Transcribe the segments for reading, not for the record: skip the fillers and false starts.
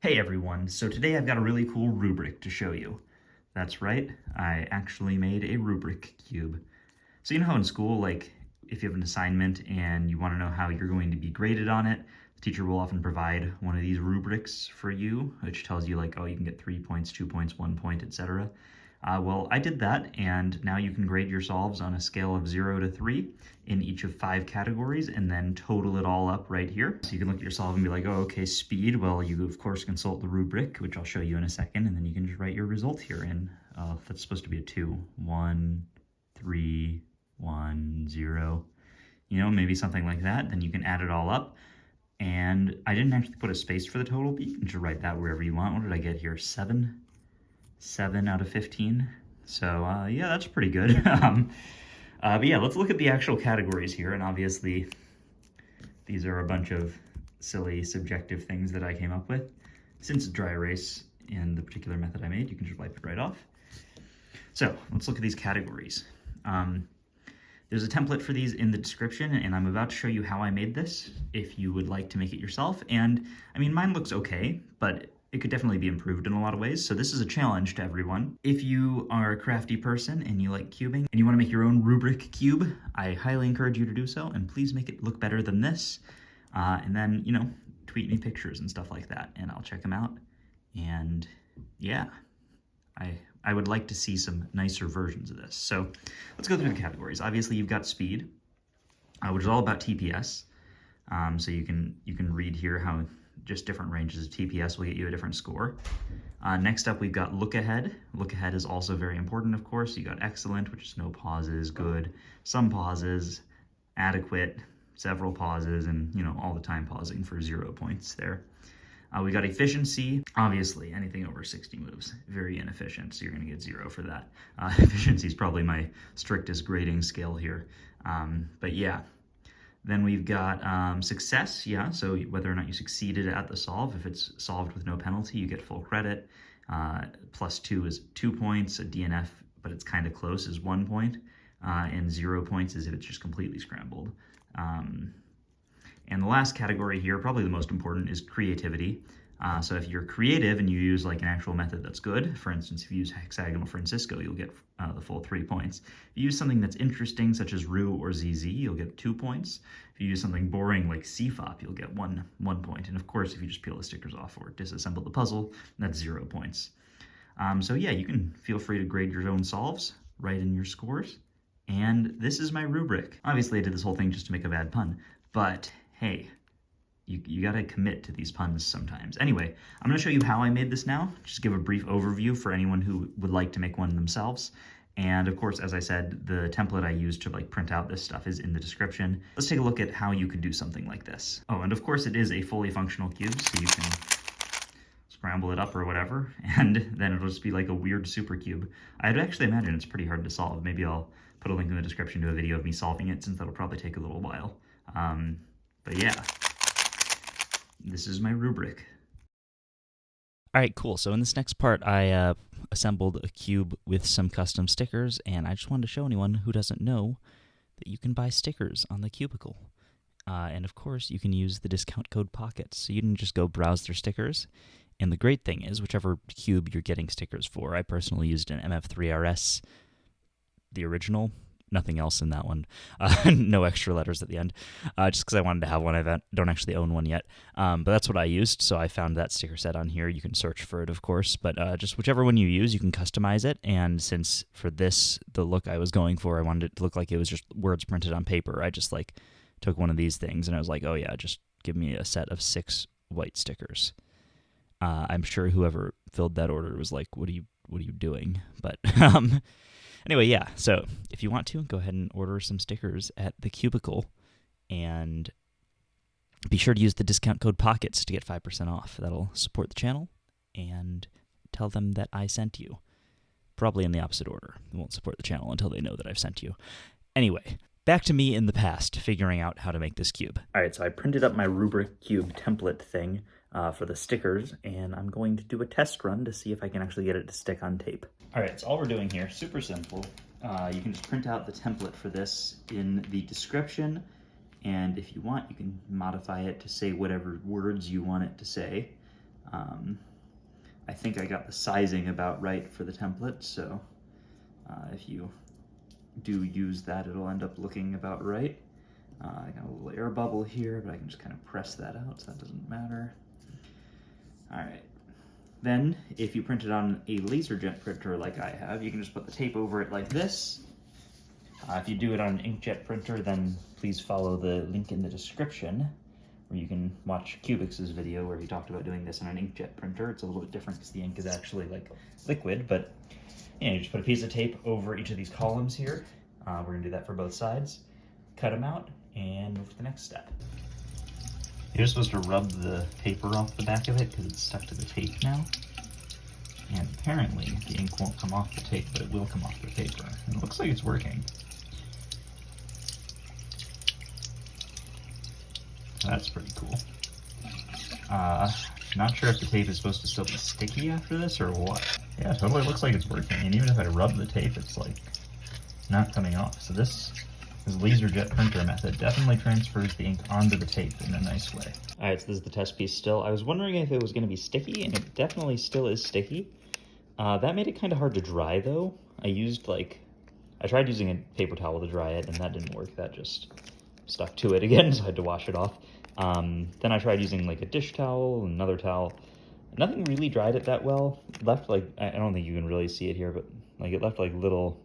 Hey everyone, so today I've got a really cool rubric to show you. That's right, I actually made a rubric cube. So you know how in school, like, if you have an assignment and you want to know how you're going to be graded on it, the teacher will often provide one of these rubrics for you, which tells you like, oh, you can get 3 points, 2 points, 1 point, etc. Well, I did that, and now you can grade your solves on a scale of 0 to 3 in each of 5 categories, and then total it all up right here. So you can look at your solve and be like, oh, okay, speed. Well, you, of course, consult the rubric, which I'll show you in a second, and then you can just write your result here in, that's supposed to be a 2. 1, 3, 1, 0. You know, maybe something like that. Then you can add it all up. And I didn't actually put a space for the total, but you can just write that wherever you want. What did I get here? 7 out of 15. So yeah, that's pretty good. But yeah, let's look at the actual categories here. And obviously, these are a bunch of silly subjective things that I came up with. Since it's dry erase in the particular method I made, you can just wipe it right off. So let's look at these categories. There's a template for these in the description, and I'm about to show you how I made this if you would like to make it yourself. And I mean, mine looks okay, but it could definitely be improved in a lot of ways. So this is a challenge to everyone. If you are a crafty person and you like cubing and you want to make your own rubric cube, I highly encourage you to do so, and please make it look better than this. And then, you know, tweet me pictures and stuff like that, and I'll check them out. And yeah, I would like to see some nicer versions of this. So let's go through the categories. Obviously, you've got speed, which is all about TPS. So you can read here how just different ranges of TPS will get you a different score. Next up, we've got look ahead. Look ahead is also very important, of course. You got excellent, which is no pauses, good, some pauses, adequate, several pauses, and you know, all the time pausing for 0 points there. We got efficiency. Obviously, anything over 60 moves, very inefficient, so you're going to get 0 for that. Efficiency is probably my strictest grading scale here. But yeah. Then we've got success, yeah, so whether or not you succeeded at the solve. If it's solved with no penalty, you get full credit. +2 is 2 points. A DNF, but it's kind of close, is 1 point. And 0 points is if it's just completely scrambled. And the last category here, probably the most important, is creativity. So if you're creative and you use like an actual method that's good, for instance, if you use hexagonal Francisco, you'll get the full 3 points. If you use something that's interesting, such as Ru or ZZ, you'll get 2 points. If you use something boring like CFOP, you'll get one point. And of course, if you just peel the stickers off or disassemble the puzzle, that's 0 points. So yeah, you can feel free to grade your own solves, write in your scores. And this is my rubric. Obviously, I did this whole thing just to make a bad pun, but hey, you gotta commit to these puns sometimes. Anyway, I'm gonna show you how I made this now, just give a brief overview for anyone who would like to make one themselves. And of course, as I said, the template I used to like print out this stuff is in the description. Let's take a look at how you could do something like this. Oh, and of course it is a fully functional cube, so you can scramble it up or whatever, and then it'll just be like a weird super cube. I'd actually imagine it's pretty hard to solve. Maybe I'll put a link in the description to a video of me solving it, since that'll probably take a little while. But yeah, this is my rubric. All right, cool. So in this next part, I assembled a cube with some custom stickers, and I just wanted to show anyone who doesn't know that you can buy stickers on the Cubicle. And of course, you can use the discount code POCKETS, so you can just go browse their stickers. And the great thing is, whichever cube you're getting stickers for, I personally used an MF3RS, the original. Nothing else in that one. No extra letters at the end, just because I wanted to have one. I don't actually own one yet, but that's what I used, so I found that sticker set on here. You can search for it, of course, but just whichever one you use, you can customize it, and since for this, the look I was going for, I wanted it to look like it was just words printed on paper, I just like took one of these things, and I was like, oh yeah, just give me a set of 6 white stickers. I'm sure whoever filled that order was like, what are you doing? But anyway, yeah, so if you want to, go ahead and order some stickers at the Cubicle, and be sure to use the discount code POCKETS to get 5% off. That'll support the channel, and tell them that I sent you. Probably in the opposite order. They won't support the channel until they know that I've sent you. Anyway, back to me in the past, figuring out how to make this cube. All right, so I printed up my Rubric cube template thing for the stickers, and I'm going to do a test run to see if I can actually get it to stick on tape. All right, so all we're doing here, super simple. You can just print out the template for this in the description, and if you want, you can modify it to say whatever words you want it to say. I think I got the sizing about right for the template, so if you do use that, it'll end up looking about right. I got a little air bubble here, but I can just kind of press that out, so that doesn't matter. All right. Then, if you print it on a LaserJet printer like I have, you can just put the tape over it like this. If you do it on an inkjet printer, then please follow the link in the description, where you can watch Cubix's video where he talked about doing this on an inkjet printer. It's a little bit different because the ink is actually like liquid, but you just put a piece of tape over each of these columns here. We're gonna do that for both sides. Cut them out and move to the next step. You're supposed to rub the paper off the back of it because it's stuck to the tape now. And apparently the ink won't come off the tape, but it will come off the paper. And it looks like it's working. That's pretty cool. Not sure if the tape is supposed to still be sticky after this or what. Yeah, it totally looks like it's working. And even if I rub the tape, it's like not coming off. So this LaserJet printer method definitely transfers the ink onto the tape in a nice way. All right, so this is the test piece still. I was wondering if it was going to be sticky, and it definitely still is sticky. That made it kind of hard to dry, though. I tried using a paper towel to dry it, and that didn't work. That just stuck to it again, so I had to wash it off. Then I tried using like a dish towel, another towel. Nothing really dried it that well. It left like, I don't think you can really see it here, but like it left like little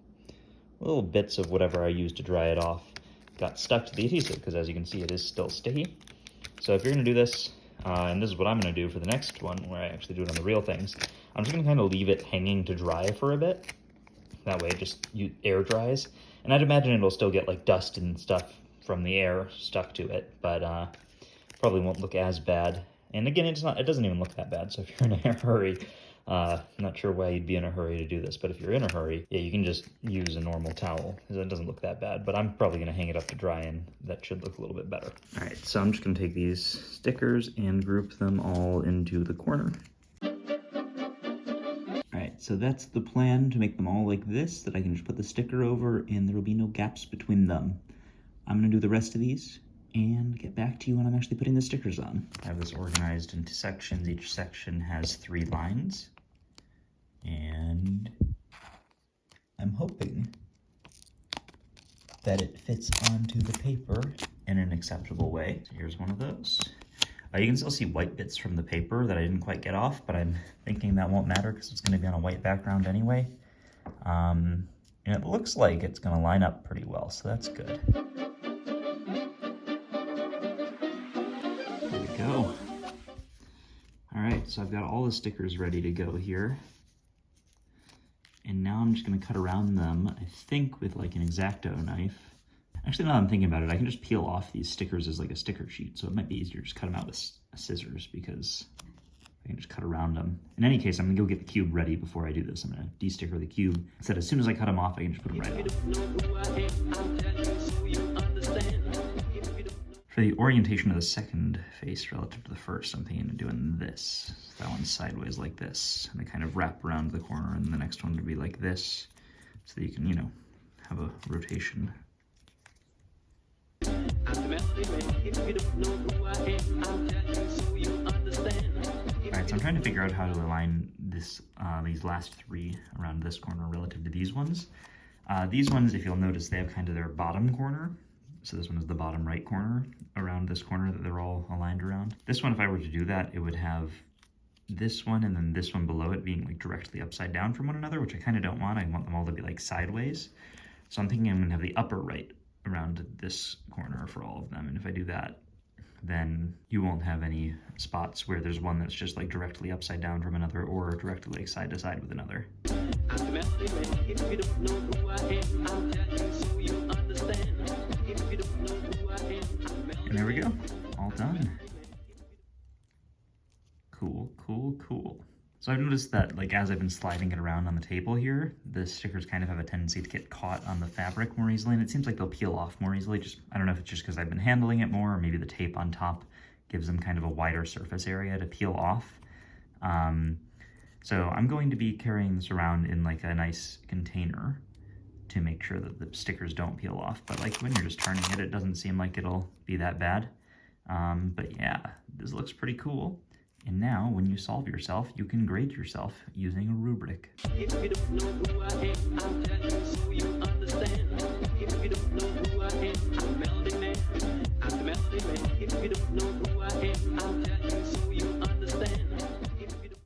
bits of whatever I used to dry it off got stuck to the adhesive, because as you can see, it is still sticky. So if you're gonna do this, and this is what I'm gonna do for the next one, where I actually do it on the real things, I'm just gonna kind of leave it hanging to dry for a bit. That way it just air dries. And I'd imagine it'll still get like dust and stuff from the air stuck to it, but probably won't look as bad. And again, it doesn't even look that bad, so if you're in a hurry, I'm not sure why you'd be in a hurry to do this, but if you're in a hurry, yeah, you can just use a normal towel, because it doesn't look that bad, but I'm probably going to hang it up to dry, and that should look a little bit better. All right, so I'm just going to take these stickers and group them all into the corner. All right, so that's the plan, to make them all like this, that I can just put the sticker over and there will be no gaps between them. I'm going to do the rest of these and get back to you when I'm actually putting the stickers on. I have this organized into sections. Each section has 3 lines. And I'm hoping that it fits onto the paper in an acceptable way. So here's one of those. You can still see white bits from the paper that I didn't quite get off, but I'm thinking that won't matter because it's going to be on a white background anyway. And it looks like it's going to line up pretty well, so that's good. There we go. All right, so I've got all the stickers ready to go here. And now I'm just going to cut around them, I think with like an X-Acto knife. Actually, now that I'm thinking about it, I can just peel off these stickers as like a sticker sheet, so it might be easier to just cut them out with scissors because I can just cut around them. In any case, I'm going to go get the cube ready before I do this. I'm going to de-sticker the cube, so that as soon as I cut them off, I can just put them right on. For the orientation of the second face relative to the first, I'm thinking of doing this. That one's sideways like this, and they kind of wrap around the corner, and the next one would be like this, so that you can, have a rotation. Alright, so I'm trying to figure out how to align this, these last 3 around this corner relative to these ones. These ones, if you'll notice, they have kind of their bottom corner. So this one is the bottom right corner around this corner that they're all aligned around. This one, if I were to do that, it would have this one and then this one below it being like directly upside down from one another, which I kind of don't want. I want them all to be like sideways. So I'm thinking I'm gonna have the upper right around this corner for all of them. And if I do that, then you won't have any spots where there's one that's just like directly upside down from another or directly like side to side with another. And there we go, all done. Cool, cool, cool. So I've noticed that like as I've been sliding it around on the table here, the stickers kind of have a tendency to get caught on the fabric more easily, and it seems like they'll peel off more easily. I don't know if it's just because I've been handling it more, or maybe the tape on top gives them kind of a wider surface area to peel off. So I'm going to be carrying this around in like a nice container to make sure that the stickers don't peel off. But like when you're just turning it, it doesn't seem like it'll be that bad. But yeah, this looks pretty cool. And now, when you solve yourself, you can grade yourself using a rubric. If you don't know who I am, I'm telling you so you understand. If you don't know who I am, I'm Melody Man. I'm the Melody Man. If you don't know who I am,